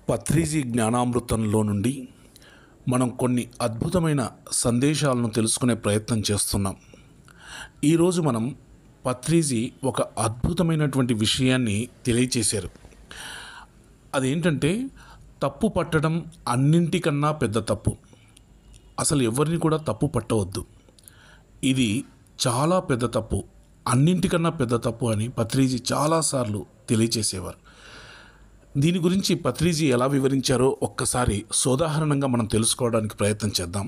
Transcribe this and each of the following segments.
పత్రిజీ జ్ఞానామృతంలో నుండి మనం కొన్ని అద్భుతమైన సందేశాలను తెలుసుకునే ప్రయత్నం చేస్తున్నాం. ఈరోజు మనం పత్రిజీ ఒక అద్భుతమైనటువంటి విషయాన్ని తెలియచేశారు. అదేంటంటే తప్పు పట్టడం అన్నింటికన్నా పెద్ద తప్పు. అసలు ఎవరిని కూడా తప్పు పట్టవద్దు. ఇది చాలా పెద్ద తప్పు, అన్నింటికన్నా పెద్ద తప్పు అని పత్రిజీ చాలాసార్లు తెలియచేసేవారు. దీని గురించి పత్రిజీ ఎలా వివరించారో ఒక్కసారి సోదాహరణంగా మనం తెలుసుకోవడానికి ప్రయత్నం చేద్దాం.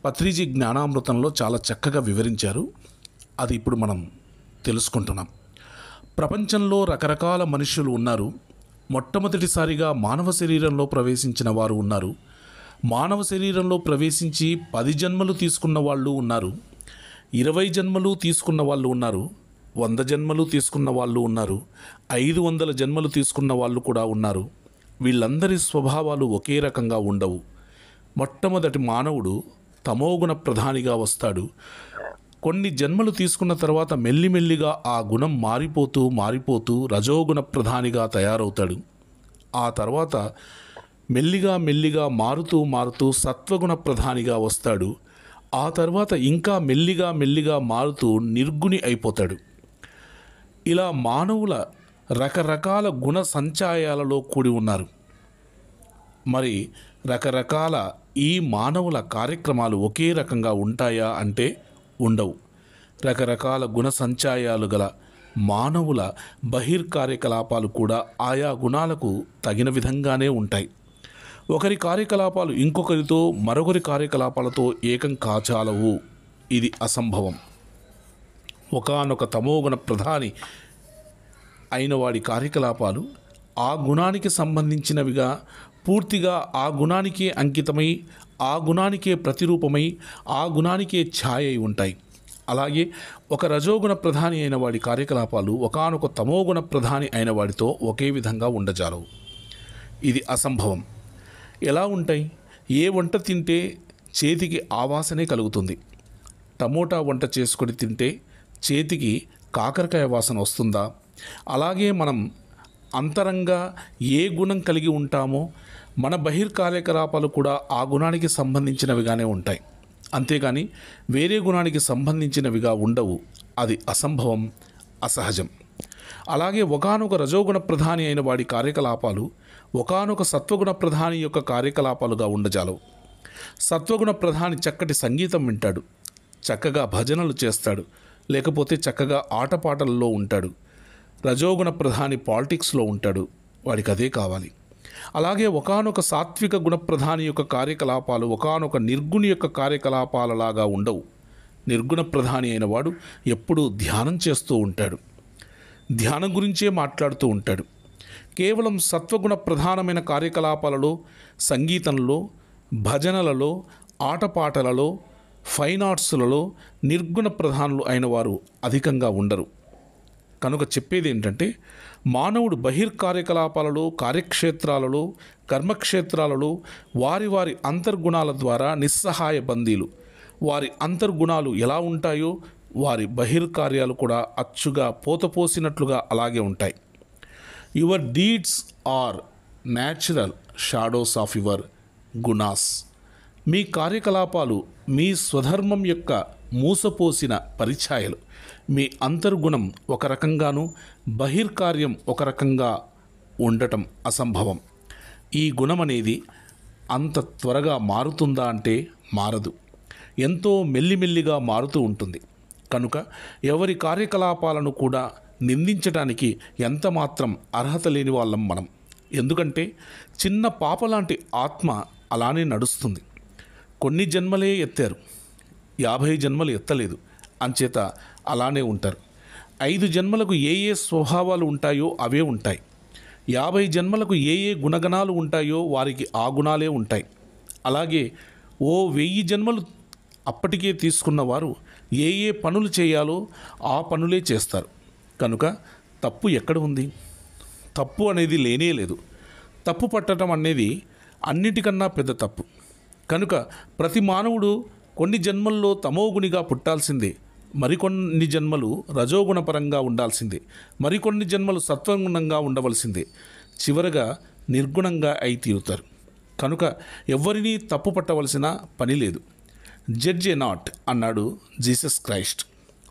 పత్రిజీ జ్ఞానామృతంలో చాలా చక్కగా వివరించారు. అది ఇప్పుడు మనం తెలుసుకుంటున్నాం. ప్రపంచంలో రకరకాల మనుషులు ఉన్నారు. మొట్టమొదటిసారిగా మానవ శరీరంలో ప్రవేశించిన వారు ఉన్నారు. మానవ శరీరంలో ప్రవేశించి 10 జన్మలు తీసుకున్న వాళ్ళు ఉన్నారు. 20 జన్మలు తీసుకున్న వాళ్ళు ఉన్నారు. 100 జన్మలు తీసుకున్న వాళ్ళు ఉన్నారు. 500 జన్మలు తీసుకున్న వాళ్ళు కూడా ఉన్నారు. వీళ్ళందరి స్వభావాలు ఒకే రకంగా ఉండవు. మొట్టమొదటి మానవుడు తమోగుణ ప్రధానిగా వస్తాడు. కొన్ని జన్మలు తీసుకున్న తర్వాత మెల్లిమెల్లిగా ఆ గుణం మారిపోతూ రజోగుణ ప్రధానిగా తయారవుతాడు. ఆ తర్వాత మెల్లిగా మారుతూ సత్వగుణ ప్రధానిగా వస్తాడు. ఆ తర్వాత ఇంకా మెల్లిగా మారుతూ నిర్గుణి అయిపోతాడు. ఇలా మానవుల రకరకాల గుణ సంచాయాలలో కూడి ఉన్నారు. మరి రకరకాల ఈ మానవుల కార్యక్రమాలు ఒకే రకంగా ఉంటాయా అంటే ఉండవు. రకరకాల గుణ సంచాయాలు గల మానవుల బహిర్కార్యకలాపాలు కూడా ఆయా గుణాలకు తగిన విధంగానే ఉంటాయి. ఒకరి కార్యకలాపాలు ఇంకొకరితో మరొకరి కార్యకలాపాలతో ఏకం కాచాలవు. ఇది అసంభవం. ఒకానొక తమోగుణ ప్రధాని అయిన వాడి కార్యకలాపాలు ఆ గుణానికి సంబంధించినవిగా పూర్తిగా ఆ గుణానికే అంకితమై, ఆ గుణానికే ప్రతిరూపమై, ఆ గుణానికే ఛాయ అయి ఉంటాయి. అలాగే ఒక రజోగుణ ప్రధాని అయిన వాడి కార్యకలాపాలు ఒకానొక తమోగుణ ప్రధాని అయిన వాడితో ఒకే విధంగా ఉండజాలవు. ఇది అసంభవం. ఎలా ఉంటాయి? ఏ వంట తింటే చేతికి ఆవాసనే కలుగుతుంది? టమోటా వంట చేసుకొని తింటే చేతికి కాకరకాయ వాసన వస్తుందా? అలాగే మనం అంతరంగా ఏ గుణం కలిగి ఉంటామో మన బహిర్కార్యకలాపాలు కూడా ఆ గుణానికి సంబంధించినవిగానే ఉంటాయి. అంతేగాని వేరే గుణానికి సంబంధించినవిగా ఉండవు. అది అసంభవం, అసహజం. అలాగే ఒకానొక రజోగుణ ప్రధాని అయిన వాడి కార్యకలాపాలు ఒకానొక సత్వగుణ ప్రధాని యొక్క కార్యకలాపాలుగా ఉండజాలవు. సత్వగుణ ప్రధాని చక్కటి సంగీతం వింటాడు, చక్కగా భజనలు చేస్తాడు, లేకపోతే చక్కగా ఆటపాటలలో ఉంటాడు. రజోగుణ ప్రధాని పాలిటిక్స్లో ఉంటాడు, వాడికి అదే కావాలి. అలాగే ఒకానొక సాత్విక గుణప్రధాని యొక్క కార్యకలాపాలు ఒకానొక నిర్గుణి యొక్క కార్యకలాపాలలాగా ఉండవు. నిర్గుణ ప్రధాని అయిన వాడు ఎప్పుడూ ధ్యానం చేస్తూ ఉంటాడు, ధ్యానం గురించే మాట్లాడుతూ ఉంటాడు. కేవలం సత్వగుణ ప్రధానమైన కార్యకలాపాలలో, సంగీతంలో, భజనలలో, ఆటపాటలలో, ఫైన్ ఆర్ట్స్లలో నిర్గుణ ప్రధానులు అయిన వారు అధికంగా ఉండరు. కనుక చెప్పేది ఏంటంటే మానవుడు బహిర్కార్యకలాపాలలో, కార్యక్షేత్రాలలో, కర్మక్షేత్రాలలో వారి వారి అంతర్గుణాల ద్వారా నిస్సహాయ బందీలు. వారి అంతర్గుణాలు ఎలా ఉంటాయో వారి బహిర్కార్యాలు కూడా అచ్చుగా పోతపోసినట్లుగా అలాగే ఉంటాయి. Your deeds are natural shadows of your gunas. మీ కార్యకలాపాలు మీ స్వధర్మం యొక్క మూసపోసిన పరిఛాయలు. మీ అంతర్గుణం ఒక రకంగాను బహిర్కార్యం ఒక రకంగా ఉండటం అసంభవం. ఈ గుణం అనేది అంత త్వరగా మారుతుందా అంటే మారదు. ఎంతో మెల్లిమెల్లిగా మారుతూ ఉంటుంది. కనుక ఎవరి కార్యకలాపాలను కూడా నిందించడానికి ఎంత మాత్రం అర్హత లేని వాళ్ళం మనం. ఎందుకంటే చిన్న పాప లాంటి ఆత్మ అలానే నడుస్తుంది. కొన్ని జన్మలే ఎత్తారు, 50 జన్మలు ఎత్తలేదు. అంచేత అలానే ఉంటారు. 5 జన్మలకు ఏ ఏ స్వభావాలు ఉంటాయో అవే ఉంటాయి. 50 జన్మలకు ఏ ఏ గుణగణాలు ఉంటాయో వారికి ఆ గుణాలే ఉంటాయి. అలాగే 1000 జన్మలు అప్పటికే తీసుకున్నవారు ఏ ఏ పనులు చేయాలో ఆ పనులే చేస్తారు. కనుక తప్పు ఎక్కడ ఉంది? తప్పు అనేది లేనే లేదు. తప్పు పట్టడం అనేది అన్నిటికన్నా పెద్ద తప్పు. కనుక ప్రతి మానవుడు కొన్ని జన్మల్లో తమోగుణిగా పుట్టాల్సిందే. మరికొన్ని జన్మలు రజోగుణపరంగా ఉండాల్సిందే, మరికొన్ని జన్మలు సత్వగుణంగా ఉండవలసిందే. చివరగా నిర్గుణంగా అయి తీరుతారు. కనుక ఎవరినీ తప్పు పట్టవలసిన పని లేదు. జడ్జ్ ఏ నాట్ అన్నాడు జీసస్ క్రైస్ట్.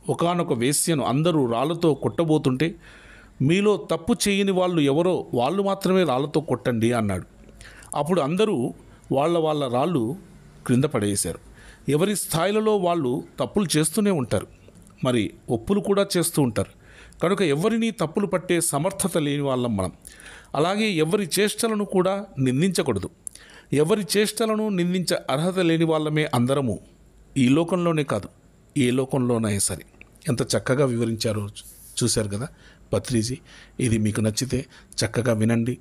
ఒకానొక వేశ్యను అందరూ రాళ్ళతో కొట్టబోతుంటే, మీలో తప్పు చేయని వాళ్ళు ఎవరో వాళ్ళు మాత్రమే రాళ్ళతో కొట్టండి అన్నాడు. అప్పుడు అందరూ వాళ్ళ రాళ్ళు క్రింద పడేశారు. ఎవరి స్థాయిలలో వాళ్ళు తప్పులు చేస్తూనే ఉంటారు, మరి ఒప్పులు కూడా చేస్తూ ఉంటారు. కనుక ఎవరినీ తప్పులు పట్టే సమర్థత లేని వాళ్ళం మనం. అలాగే ఎవరి చేష్టలను కూడా నిందించకూడదు. ఎవరి చేష్టలను నిందించే అర్హత లేని వాళ్ళమే అందరము, ఈ లోకంలోనే కాదు ఏ లోకంలోనే సరే. ఎంత చక్కగా వివరించారో చూశారు కదా పత్రిజీ. ఇది మీకు నచ్చితే చక్కగా వినండి,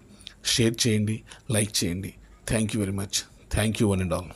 షేర్ చేయండి, లైక్ చేయండి. Thank you very much. Thank you one and all.